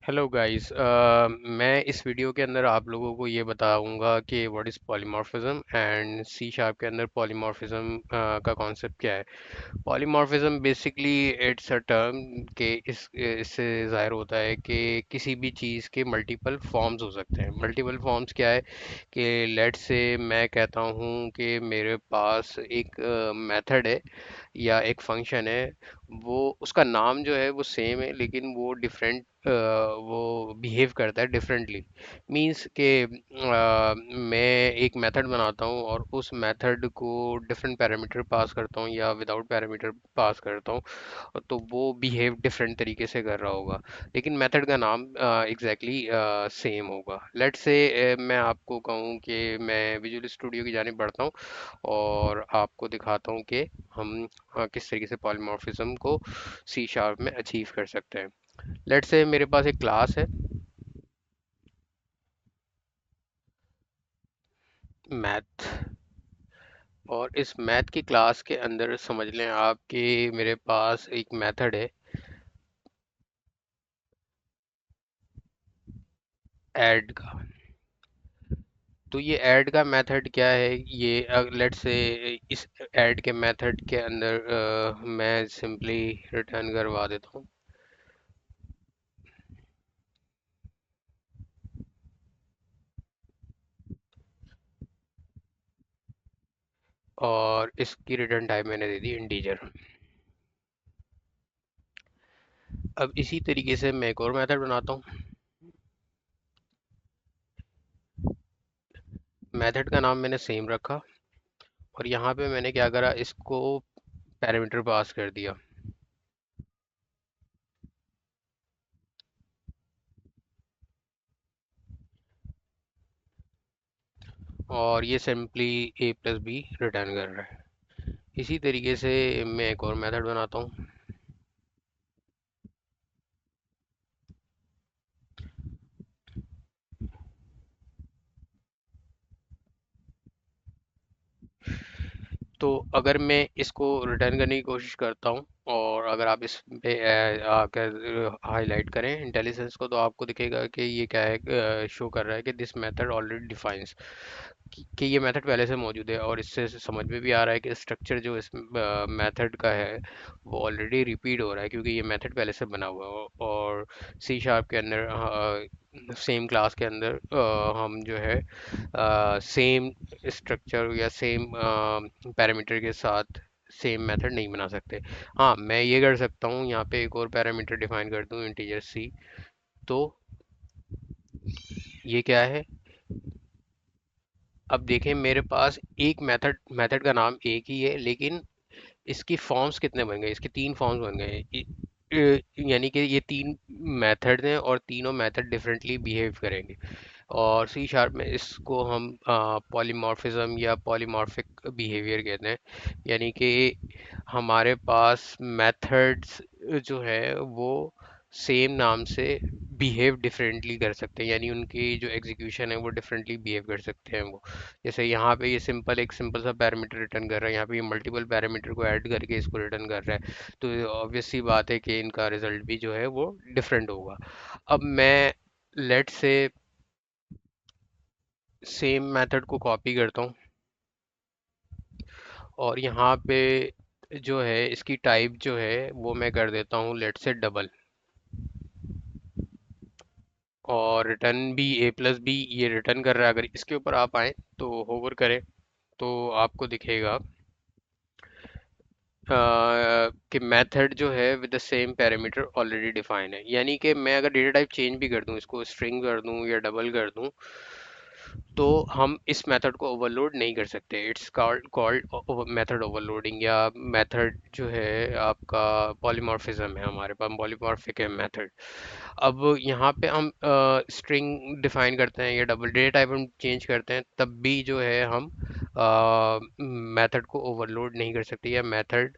Hello guys. मैं इस video के अंदर आप लोगों को ये बताऊंगा कि what is polymorphism and C sharp के अंदर पॉलीमॉर्फिज्म का कॉन्सेप्ट क्या है। Polymorphism basically it's a term कि इससे ज़ाहिर होता है कि किसी भी चीज़ के मल्टीपल फॉर्म्स हो सकते हैं। मल्टीपल फॉर्म्स क्या है कि लेट्स से मैं कहता हूँ कि मेरे पास एक मेथड है या एक फंक्शन है। वो उसका नाम जो है वो सेम है लेकिन वो डिफरेंट वो बिहेव करता है डिफरेंटली। मींस के मैं एक मेथड बनाता हूँ और उस मेथड को डिफरेंट पैरामीटर पास करता हूँ या विदाउट पैरामीटर पास करता हूँ, तो वो बिहेव डिफरेंट तरीके से कर रहा होगा लेकिन मेथड का नाम एग्जैक्टली सेम होगा। लेट्स से मैं आपको कहूँ कि मैं विजुअल स्टूडियो की जानिब बढ़ता हूँ और आपको दिखाता हूँ कि हम किस तरीके से पॉलीमॉर्फिज्म को सी शार्प में अचीव कर सकते हैं। लेट्स से मेरे पास एक क्लास है मैथ, और इस मैथ की क्लास के अंदर समझ लें आप कि मेरे पास एक मेथड है ऐड का। तो ये ऐड का मेथड क्या है, ये लेट्स से इस ऐड के मेथड के अंदर मैं सिंपली रिटर्न करवा देता हूँ और इसकी रिटर्न टाइप मैंने दे दी इंटीजर। अब इसी तरीके से मैं एक और मेथड बनाता हूँ। मेथड का नाम मैंने सेम रखा और यहाँ पे मैंने क्या करा, इसको पैरामीटर पास कर दिया और ये सिंपली ए प्लस बी रिटर्न कर रहा है। इसी तरीके से मैं एक और मेथड बनाता हूँ तो अगर मैं इसको रिटर्न करने की कोशिश करता हूँ और अगर आप इस पे आकर हाईलाइट करें इंटेलिजेंस को, तो आपको दिखेगा कि ये क्या है, शो कर रहा है कि दिस मेथड ऑलरेडी डिफाइंस, कि ये मेथड पहले से मौजूद है। और इससे समझ में भी आ रहा है कि स्ट्रक्चर जो इस मेथड का है वो ऑलरेडी रिपीट हो रहा है क्योंकि ये मेथड पहले से बना हुआ है। और सी शार्प के अंदर सेम क्लास के अंदर हम जो है सेम स्ट्रक्चर या सेम पैरामीटर के साथ सेम मेथड नहीं बना सकते। हाँ, मैं ये कर सकता हूँ, यहाँ पे एक और पैरामीटर डिफाइन कर दूँ इंटीजर सी। तो ये क्या है, अब देखें मेरे पास एक मेथड मेथड का नाम एक ही है लेकिन इसकी फॉर्म्स कितने बन गए, इसके तीन फॉर्म्स बन गए। यानी कि ये तीन मेथड हैं और तीनों मेथड डिफरेंटली बिहेव करेंगे। और सी शार्प में इसको हम पॉलीमॉर्फिज्म या पॉलीमॉर्फिक बिहेवियर कहते हैं। यानी कि हमारे पास मेथड्स जो है वो सेम नाम से बिहेव डिफरेंटली कर सकते हैं, यानी उनकी जो एग्जीक्यूशन है वो डिफरेंटली बिहेव कर सकते हैं वो। जैसे यहाँ पे ये सिंपल एक सिंपल सा पैरामीटर रिटर्न कर रहा है, यहाँ पे ये मल्टीपल पैरामीटर को ऐड करके इसको रिटर्न कर रहा है। तो ऑब्वियस सी बात है कि इनका रिजल्ट भी जो है वो डिफरेंट होगा। अब मैं लेट से सेम मेथड को कॉपी करता हूँ और यहाँ पे जो है इसकी टाइप जो है वो मैं कर देता हूँ लेट से डबल, और रिटर्न भी ए प्लस बी ये रिटर्न कर रहा है। अगर इसके ऊपर आप आए तो होवर करें तो आपको दिखेगा कि मेथड जो है with the same parameter already define है। यानी कि मैं अगर डेटा टाइप चेंज भी कर दूं, इसको स्ट्रिंग कर दूं या डबल कर दूं, तो हम इस मेथड को ओवरलोड नहीं कर सकते। It's called called method overloading, या मेथड जो है आपका पॉलीमॉर्फिज्म है, हमारे पास पॉलीमॉर्फिक है मेथड। अब यहाँ पे हम स्ट्रिंग डिफाइन करते हैं या डबल डेटा टाइप हम चेंज करते हैं, तब भी जो है हम मेथड को ओवरलोड नहीं कर सकते या मेथड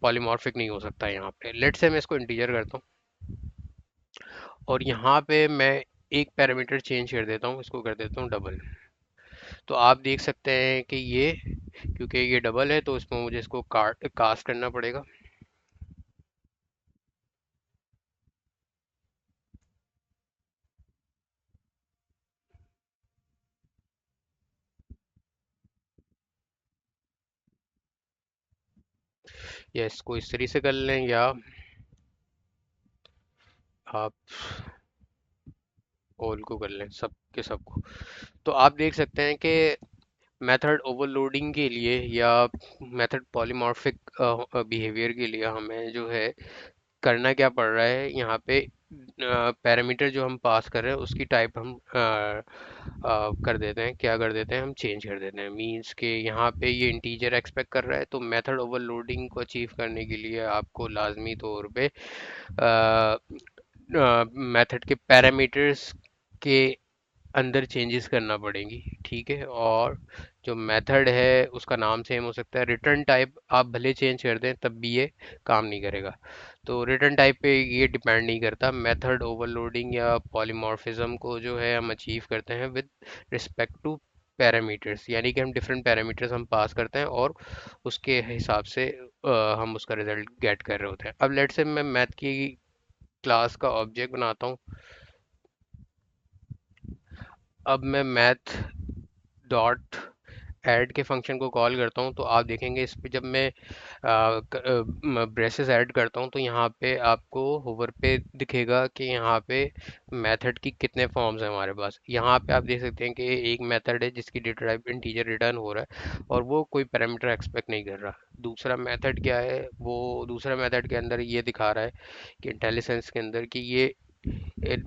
पॉलीमॉर्फिक नहीं हो सकता। यहाँ पे लेट्स से मैं इसको इंटीजर करता हूँ और यहाँ पे मैं एक पैरामीटर चेंज कर देता हूँ, इसको कर देता हूँ डबल। तो आप देख सकते हैं कि ये, क्योंकि ये डबल है तो इसमें मुझे इसको कास्ट करना पड़ेगा। या इसको इस तरीके से कर लें, या आप ऑल को कर लें, सब के सबको। तो आप देख सकते हैं कि मेथड ओवरलोडिंग के लिए या मेथड पॉलीमॉर्फिक बिहेवियर के लिए हमें जो है करना क्या पड़ रहा है यहाँ पे। पैरामीटर जो हम पास कर रहे हैं उसकी टाइप हम कर देते हैं, क्या कर देते हैं, हम चेंज कर देते हैं। मींस के यहाँ पे ये इंटीजर एक्सपेक्ट कर रहा है, तो मेथड ओवरलोडिंग को अचीव करने के लिए आपको लाजमी तौर पे मेथड के पैरामीटर्स के अंदर चेंजेस करना पड़ेंगी, ठीक है। और जो मेथड है उसका नाम सेम हो सकता है, रिटर्न टाइप आप भले चेंज कर दें तब भी ये काम नहीं करेगा। तो रिटर्न टाइप पे ये डिपेंड नहीं करता। मेथड ओवरलोडिंग या पॉलीमॉर्फिज्म को जो है हम अचीव करते हैं विद रिस्पेक्ट टू पैरामीटर्स, यानी कि हम डिफरेंट पैरामीटर्स हम पास करते हैं और उसके हिसाब से हम उसका रिजल्ट गेट कर रहे होते हैं। अब लेट से मैं मैथ की क्लास का ऑब्जेक्ट बनाता हूँ। अब मैं मैथ डॉट ऐड के फंक्शन को कॉल करता हूँ, तो आप देखेंगे इस पे जब मैं ब्रेसेस ऐड करता हूँ तो यहाँ पे आपको होवर पे दिखेगा कि यहाँ पे मेथड की कितने फॉर्म्स हैं हमारे पास। यहाँ पे आप देख सकते हैं कि एक मेथड है जिसकी डेटा टाइप इंटीजर रिटर्न हो रहा है और वो कोई पैरामीटर एक्सपेक्ट नहीं कर रहा। दूसरा मेथड क्या है, वो दूसरा मेथड के अंदर ये दिखा रहा है कि इंटेलिजेंस के अंदर कि ये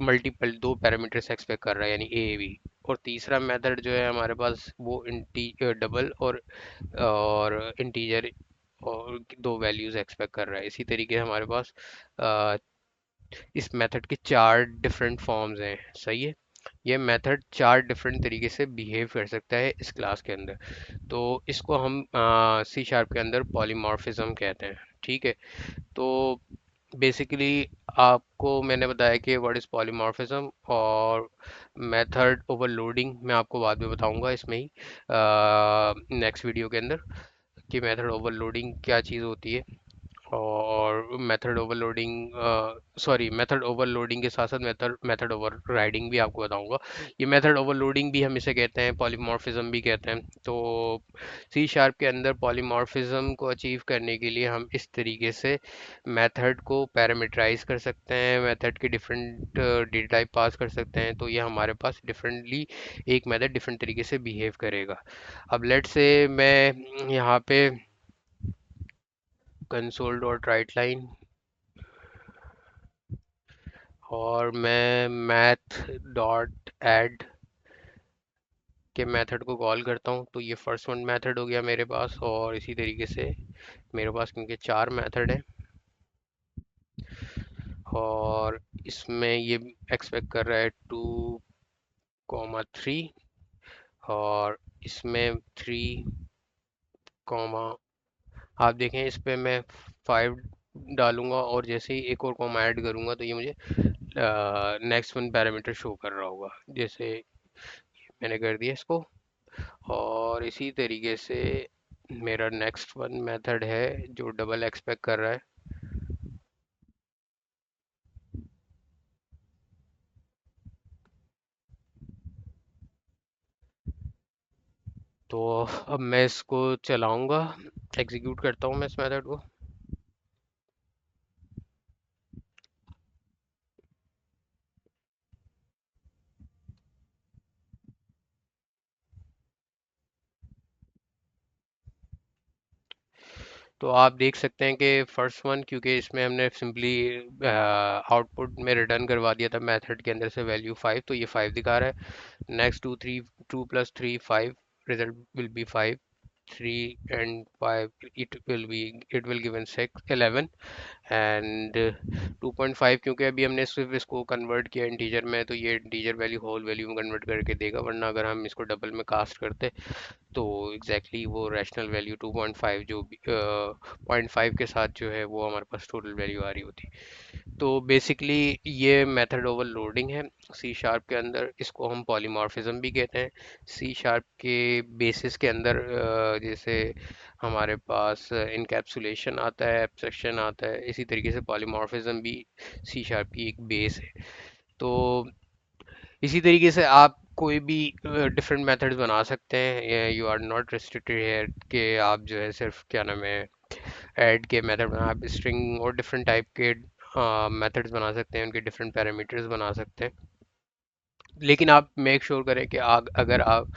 मल्टीपल दो पैरामीटर्स एक्सपेक्ट कर रहा है, यानी ए बी। और तीसरा मेथड जो है हमारे पास वो डबल और इंटीजर और दो वैल्यूज एक्सपेक्ट कर रहा है। इसी तरीके से हमारे पास अ, इस मेथड के चार डिफरेंट फॉर्म्स हैं, सही है। ये मेथड चार डिफरेंट तरीके से बिहेव कर सकता है इस क्लास के अंदर। तो इसको हम सी शार्प के अंदर पॉलीमॉर्फिज्म कहते हैं, ठीक है। तो बेसिकली आपको मैंने बताया कि व्हाट इज़ पॉलीमॉर्फिज्म, और मेथड ओवरलोडिंग मैं आपको बाद में बताऊंगा इसमें ही नेक्स्ट वीडियो के अंदर, कि मेथड ओवरलोडिंग क्या चीज़ होती है। और method overloading, sorry, method overloading के साथ साथ मेथड मेथड ओवरराइडिंग भी आपको बताऊंगा। ये मेथड ओवरलोडिंग भी हम इसे कहते हैं, पॉलीमॉर्फिज्म भी कहते हैं। तो सी शार्प के अंदर पॉलीमॉर्फिज्म को अचीव करने के लिए हम इस तरीके से मेथड को पैरामीटराइज कर सकते हैं, मेथड के डिफरेंट डेटा टाइप पास कर सकते हैं, तो ये हमारे पास डिफरेंटली एक मेथड डिफरेंट तरीके से बिहेव करेगा। अब लेट से मैं यहाँ पे कंसोल डॉट राइट लाइन और मैं मैथ डॉट ऐड के मेथड को कॉल करता हूँ, तो ये फर्स्ट वन मेथड हो गया मेरे पास। और इसी तरीके से मेरे पास क्योंकि चार मेथड है और इसमें ये एक्सपेक्ट कर रहा है 2,3, और इसमें 3, आप देखें इस पे मैं 5 डालूंगा और जैसे ही एक और कॉमा ऐड करूंगा तो ये मुझे नेक्स्ट वन पैरामीटर शो कर रहा होगा, जैसे मैंने कर दिया इसको। और इसी तरीके से मेरा नेक्स्ट वन मेथड है जो डबल एक्सपेक्ट कर रहा है। तो अब मैं इसको चलाऊंगा, एग्जीक्यूट करता हूँ मैं इस मेथड को। तो आप देख सकते हैं कि फर्स्ट वन, क्योंकि इसमें हमने सिंपली आउटपुट में रिटर्न करवा दिया था मेथड के अंदर से वैल्यू 5, तो ये 5 दिखा रहा है। Next 2 plus 3 5, result will be 5, 3 and 5, it will given 6 11। And 2.5 क्योंकि अभी हमने सिर्फ इसको कन्वर्ट किया इंटीजर में, तो ये इंटीजर वैल्यू होल वैल्यू में कन्वर्ट करके देगा, वरना अगर हम इसको डबल में कास्ट करते तो एग्जैक्टली वो रैशनल वैल्यू 2.5 जो 0.5 के साथ जो है वो हमारे पास टोटल वैल्यू आ रही होती। तो बेसिकली ये मेथड ओवरलोडिंग है सी शार्प के अंदर, इसको हम पॉलीमॉर्फिज्म भी कहते हैं। सी शार्प के बेसिस के अंदर जैसे हमारे पास इनकैप्सुलेशन आता है, एब्स्ट्रैक्शन आता है, इसी तरीके से पॉलीमॉर्फिज्म भी सी शार्प की एक बेस है। तो इसी तरीके से आप कोई भी डिफरेंट मेथड्स बना सकते हैं, you are not restricted here कि आप जो है सिर्फ क्या नाम है ऐड के मेथड बना, आप स्ट्रिंग और डिफरेंट टाइप के मेथड्स बना सकते हैं, उनके डिफरेंट पैरामीटर्स बना सकते हैं। लेकिन आप मेक श्योर करें कि अगर आप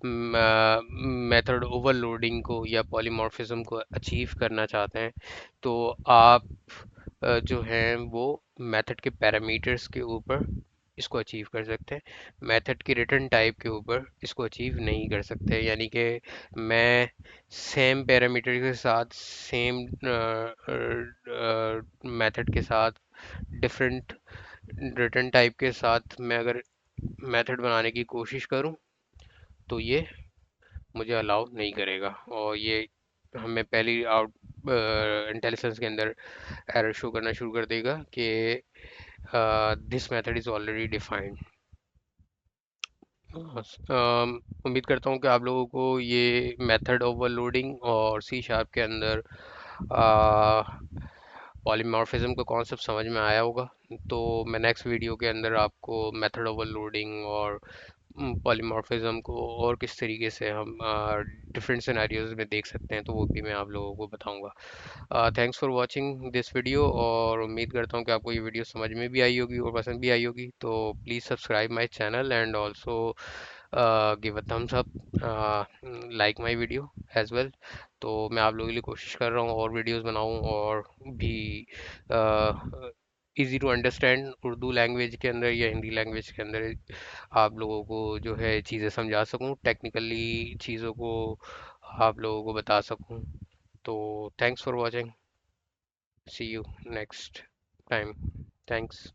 मेथड ओवरलोडिंग को या पॉलीमॉर्फिज्म को अचीव करना चाहते हैं, तो आप जो हैं वो मेथड के पैरामीटर्स के ऊपर इसको अचीव कर सकते हैं, मेथड की रिटर्न टाइप के ऊपर इसको अचीव नहीं कर सकते। यानी कि मैं सेम पैरामीटर के साथ सेम मेथड के साथ डिफरेंट रिटर्न टाइप के साथ मैं अगर मेथड बनाने की कोशिश करूं तो ये मुझे अलाउ नहीं करेगा, और ये हमें पहली आउट इंटेलिजेंस के अंदर एरर शो करना शुरू कर देगा कि this method is already defined. उम्मीद करता हूँ कि आप लोगों को ये मेथड ओवरलोडिंग और सी शार्प के अंदर पॉलीमॉर्फिज्म का कॉन्सेप्ट समझ में आया होगा। तो मैं नेक्स्ट वीडियो के अंदर आपको मेथड ओवरलोडिंग और पॉलीमॉर्फिज्म को और किस तरीके से हम डिफरेंट सिनेरियोज में देख सकते हैं, तो वो भी मैं आप लोगों को बताऊंगा। Thanks for watching this video, और उम्मीद करता हूँ कि आपको ये वीडियो समझ में भी आई होगी और पसंद भी आई होगी। तो please subscribe my channel and also give a thumbs up, like my video as well. तो मैं आप लोगों के लिए कोशिश कर रहा हूँ और वीडियोस बनाऊँ और भी easy to understand Urdu language के अंदर या हिंदी लैंग्वेज के अंदर आप लोगों को जो है चीज़ें समझा सकूं, टेक्निकली चीज़ों को आप लोगों को बता सकूं। तो thanks for watching, see you next time, thanks.